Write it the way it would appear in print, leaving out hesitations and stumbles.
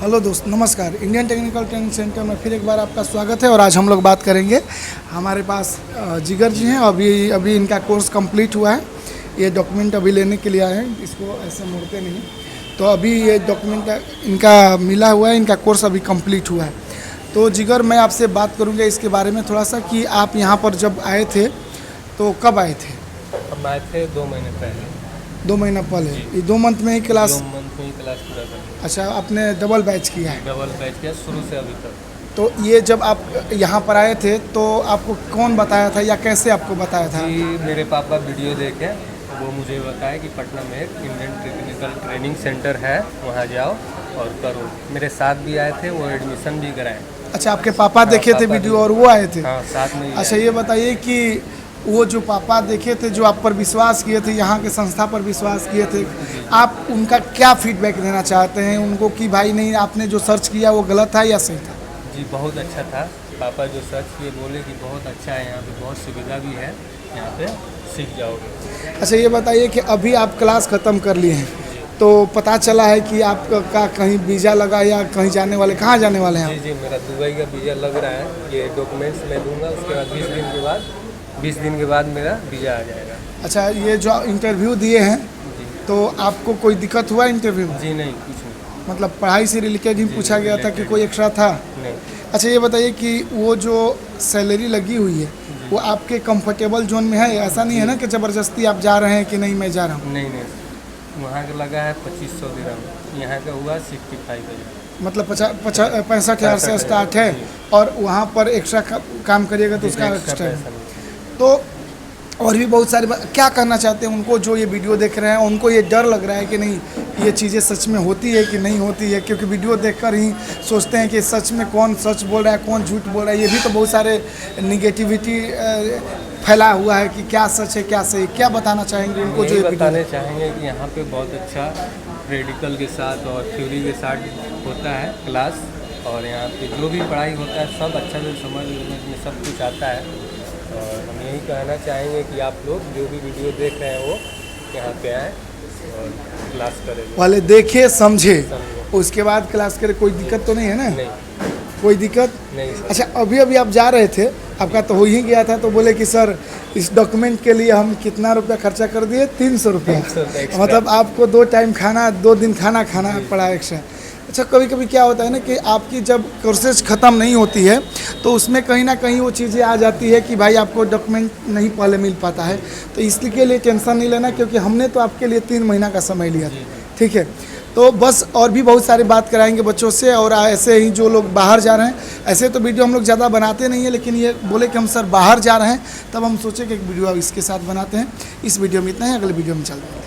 Hello दोस्त, नमस्कार। Indian technical training centre में फिर एक बार आपका स्वागत है। और आज हम लोग बात करेंगे, हमारे पास जिगर जी हैं। अभी इनका कोर्स कंप्लीट हुआ है। ये डॉक्यूमेंट अभी लेने के लिए आए हैं। इसको ऐसे मोड़ते नहीं। तो अभी ये डॉक्यूमेंट इनका मिला हुआ है। इनका कोर्स अभी कंप्लीट हुआ है। तो जिगर, मैं आपसे बात करूँगा इसके बारे में थोड़ा सा कि आप यहाँ पर जब आए थे तो कब आए थे? हम आए थे 2 महीने पहले। 2 महीना पहले। ये 2 मंथ में ही क्लास? 2 मंथ में ही क्लास पूरा कर लिया। अच्छा, आपने डबल बैच किया है? डबल बैच किया शुरू से अभी तक। तो ये जब आप यहाँ पर आए थे तो आपको कौन बताया था या कैसे आपको बताया था? कि मेरे पापा वीडियो देखे, वो मुझे बताया कि पटना में एक इंडियन टेक्निकल ट्रेनिंग सेंटर है, वहाँ जाओ और करो। मेरे साथ भी आए थे, वो एडमिशन भी कराए। अच्छा, आपके पापा देखे थे वीडियो और वो आए थे? हाँ, साथ में। अच्छा, ये बताइए कि वो जो पापा देखे थे, जो आप पर विश्वास किए थे, यहाँ के संस्था पर विश्वास किए थे, आप उनका क्या फीडबैक देना चाहते हैं उनको कि भाई नहीं, आपने जो सर्च किया वो गलत था या सही था? जी, बहुत अच्छा था। पापा जो सर्च किए बोले कि बहुत अच्छा है, यहाँ पे बहुत सुविधा भी है, यहाँ पे सीख जाओगे। अच्छा, ये बताइए कि अभी आप क्लास ख़त्म कर लिए हैं तो पता चला है कि आपका कहीं वीज़ा लगा या कहीं जाने वाले, कहाँ जाने वाले हैं? जी, मेरा दुबई का वीज़ा लग रहा है। ये डॉक्यूमेंट्स मैं दूंगा, उसके बाद 20 दिन के बाद मेरा वीज़ा आ जाएगा। अच्छा, ये जो इंटरव्यू दिए हैं जी। तो आपको कोई दिक्कत हुआ इंटरव्यू में? जी नहीं, कुछ नहीं। मतलब पढ़ाई से रिलेटेड ही पूछा गया था कि कोई एक्स्ट्रा था? नहीं। अच्छा, ये बताइए कि वो जो सैलरी लगी हुई है वो आपके कंफर्टेबल जोन में है? ऐसा नहीं है ना कि ज़बरदस्ती आप जा रहे हैं कि नहीं मैं जा रहा हूँ? नहीं, वहाँ का लगा है 2500 दिरहम, यहाँ का हुआ 65,000। मतलब 65,000 से स्टार्ट है और वहाँ पर एक्स्ट्रा काम करिएगा तो उसका एक्स्ट्रा है। तो और भी बहुत सारे क्या करना चाहते हैं उनको जो ये वीडियो देख रहे हैं? उनको ये डर लग रहा है कि नहीं ये चीज़ें सच में होती है कि नहीं होती है, क्योंकि वीडियो देखकर ही सोचते हैं कि सच में कौन सच बोल रहा है, कौन झूठ बोल रहा है। ये भी तो बहुत सारे निगेटिविटी फैला हुआ है कि क्या सच है क्या सही। क्या बताना चाहेंगे उनको जो ये बताने चाहेंगे कि यहाँ पे बहुत अच्छा प्रैक्टिकल के साथ और थ्योरी के साथ होता है क्लास, और यहाँ पे जो भी पढ़ाई होता है सब अच्छा से समझ में सब कुछ आता है। और हम यही कहना चाहेंगे कि आप लोग जो भी वीडियो देख रहे हैं वो यहाँ पे आएँ और क्लास करें। पहले देखे समझे उसके बाद क्लास करें। कोई दिक्कत तो नहीं है ना? नहीं, कोई दिक्कत नहीं। अच्छा, अभी आप जा रहे थे, आपका तो हो ही गया था, तो बोले कि सर इस डॉक्यूमेंट के लिए हम कितना रुपया खर्चा कर दिए? 300 रुपया। मतलब आपको 2 टाइम खाना, 2 दिन खाना पड़ा एक्स्ट्रा। अच्छा, कभी कभी क्या होता है ना कि आपकी जब कोर्सेज ख़त्म नहीं होती है तो उसमें कहीं ना कहीं वो चीज़ें आ जाती है कि भाई आपको डॉक्यूमेंट नहीं पहले मिल पाता है। तो इसके लिए टेंशन नहीं लेना, क्योंकि हमने तो आपके लिए 3 महीना का समय लिया था। ठीक है, तो बस और भी बहुत सारी बात कराएंगे बच्चों से। और ऐसे ही जो लोग बाहर जा रहे हैं, ऐसे तो वीडियो हम लोग ज़्यादा बनाते नहीं हैं, लेकिन ये बोले कि हम सर बाहर जा रहे हैं, तब हम सोचे कि एक वीडियो इसके साथ बनाते हैं। इस वीडियो में इतना ही, अगले वीडियो में चलते हैं।